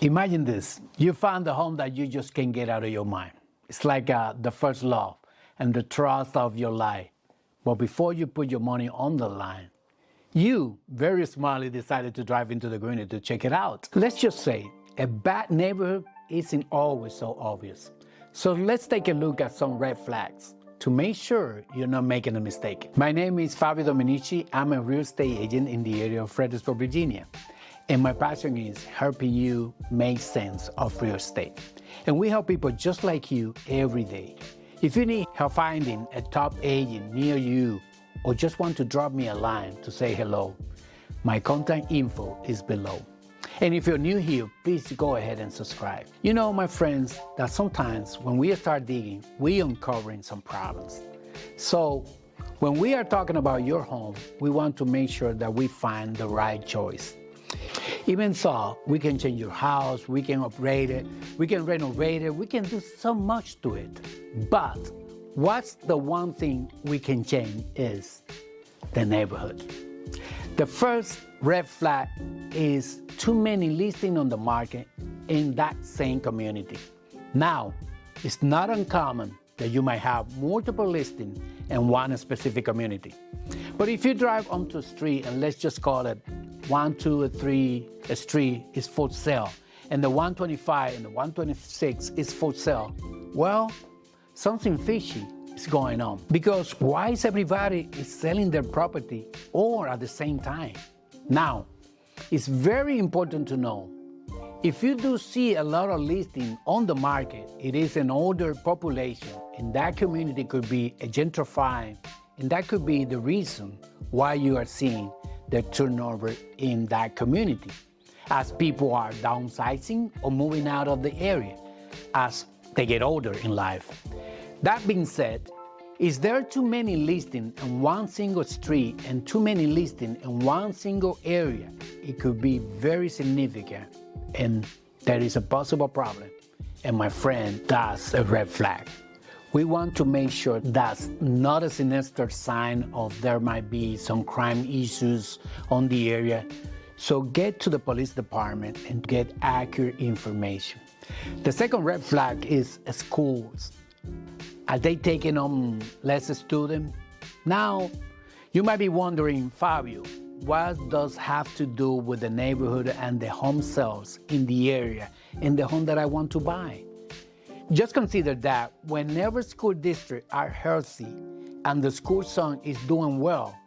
Imagine this. You found a home that you just can't get out of your mind. It's like the first love and the trust of your life. But before you put your money on the line, you very smartly decided to drive into the community to check it out. Let's just say a bad neighborhood isn't always so obvious. So let's take a look at some red flags to make sure you're not making a mistake. My name is Fabio Dominici. I'm a real estate agent in the area of Fredericksburg, Virginia. And my passion is helping you make sense of real estate. And we help people just like you every day. If you need help finding a top agent near you, or just want to drop me a line to say hello, my contact info is below. And if you're new here, please go ahead and subscribe. You know, my friends, that sometimes when we start digging, we're uncovering some problems. So when we are talking about your home, we want to make sure that we find the right choice. Even so, we can change your house, we can upgrade it, we can renovate it, we can do so much to it. But what's the one thing we can change is the neighborhood. The first red flag is too many listings on the market in that same community. Now, it's not uncommon that you might have multiple listings in one specific community. But if you drive onto a street, and let's just call it 1, 2, or 3 street is for sale, and the 125 and the 126 is for sale, well, something fishy is going on. Because why is everybody selling their property all at the same time? Now, it's very important to know, if you do see a lot of listings on the market, it is an older population, and that community could be gentrifying, and that could be the reason why you are seeing the turnover in that community, as people are downsizing or moving out of the area as they get older in life. That being said, is there too many listings in one single street and too many listings in one single area? It could be very significant, and there is a possible problem. And my friend, that's a red flag. We want to make sure that's not a sinister sign of there might be some crime issues on the area. So get to the police department and get accurate information. The second red flag is schools. Are they taking on less students? Now, you might be wondering, Fabio, what does have to do with the neighborhood and the home sales in the area and the home that I want to buy? Just consider that whenever school districts are healthy and the school zone is doing well,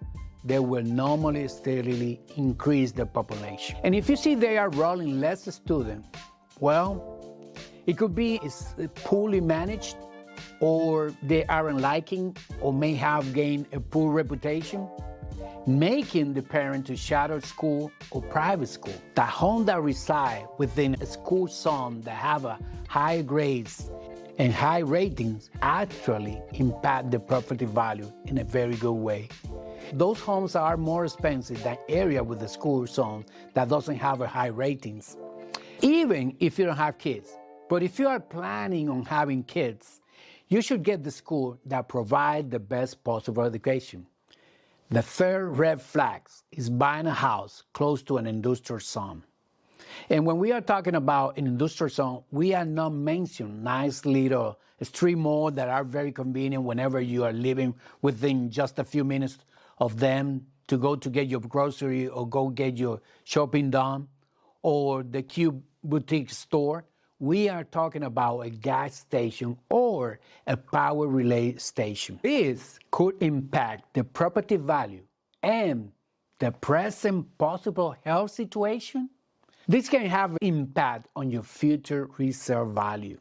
they will normally steadily increase their population. And if you see they are rolling less students, well, it could be it's poorly managed, or they aren't liking or may have gained a poor reputation, making the parent to charter school or private school. The home that reside within a school zone that have a high grades and high ratings actually impact the property value in a very good way. Those homes are more expensive than area with a school zone that doesn't have a high ratings, even if you don't have kids. But if you are planning on having kids, you should get the school that provide the best possible education. The third red flag is buying a house close to an industrial zone. And when we are talking about an industrial zone, we are not mentioning nice little street malls that are very convenient whenever you are living within just a few minutes of them to go to get your grocery or go get your shopping done, or the cute boutique store. We are talking about a gas station or a power relay station. This could impact the property value and the present possible health situation. This can have impact on your future resale value.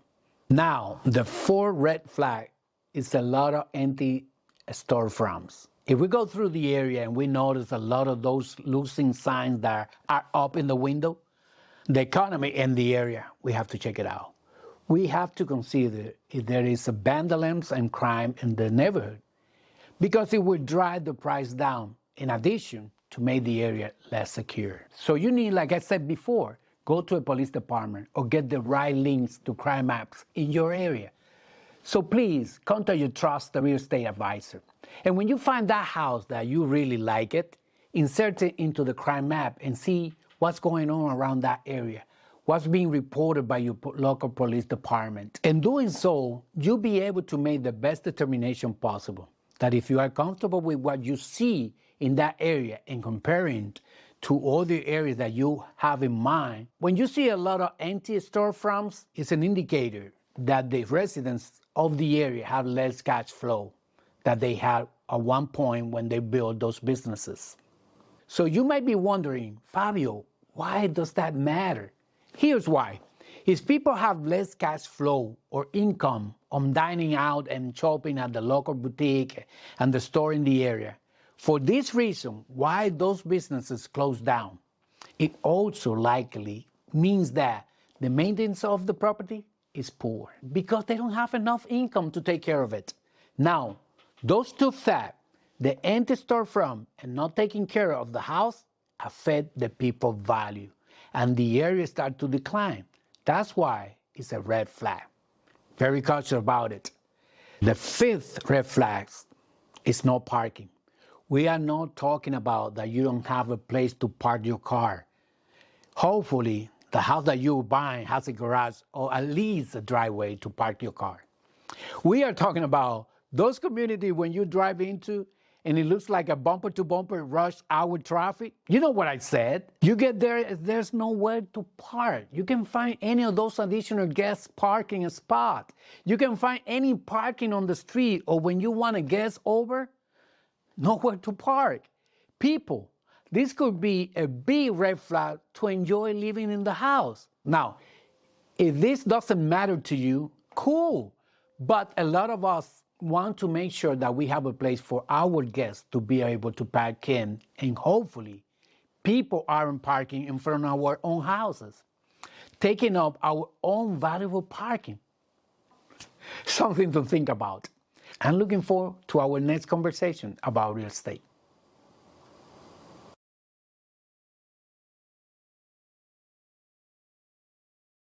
Now, the fourth red flag is a lot of empty storefronts. If we go through the area and we notice a lot of those losing signs that are up in the window, the economy in the area, we have to check it out. We have to consider if there is a vandalism and crime in the neighborhood, because it will drive the price down, in addition to make the area less secure. So you need, like I said before, go to a police department or get the right links to crime maps in your area. So please contact your trusted real estate advisor. And when you find that house that you really like it, insert it into the crime map and see what's going on around that area. what's being reported by your local police department. In doing so, you'll be able to make the best determination possible. That if you are comfortable with what you see in that area and comparing to other areas that you have in mind, when you see a lot of empty storefronts, it's an indicator that the residents of the area have less cash flow that they had at one point when they built those businesses. So you might be wondering, Fabio, why does that matter? Here's why. If people have less cash flow or income on dining out and shopping at the local boutique and the store in the area, for this reason, why those businesses close down, it also likely means that the maintenance of the property is poor because they don't have enough income to take care of it. Now, those two facts, the empty storefront and not taking care of the house, affect the people's value, and the area starts to decline. That's why it's a red flag. Very cautious about it. The fifth red flag is no parking. We are not talking about that you don't have a place to park your car. Hopefully, the house that you're buying has a garage or at least a driveway to park your car. We are talking about those communities when you drive into and it looks like a bumper-to-bumper rush hour traffic. You know what I said. You get there, there's nowhere to park. You can find any of those additional guest parking spot. You can find any parking on the street, or when you want a guest over, nowhere to park. People, this could be a big red flag to enjoy living in the house. Now, if this doesn't matter to you, cool. But a lot of us want to make sure that we have a place for our guests to be able to park in, and hopefully people aren't parking in front of our own houses, taking up our own valuable parking. Something to think about. I'm looking forward to our next conversation about real estate.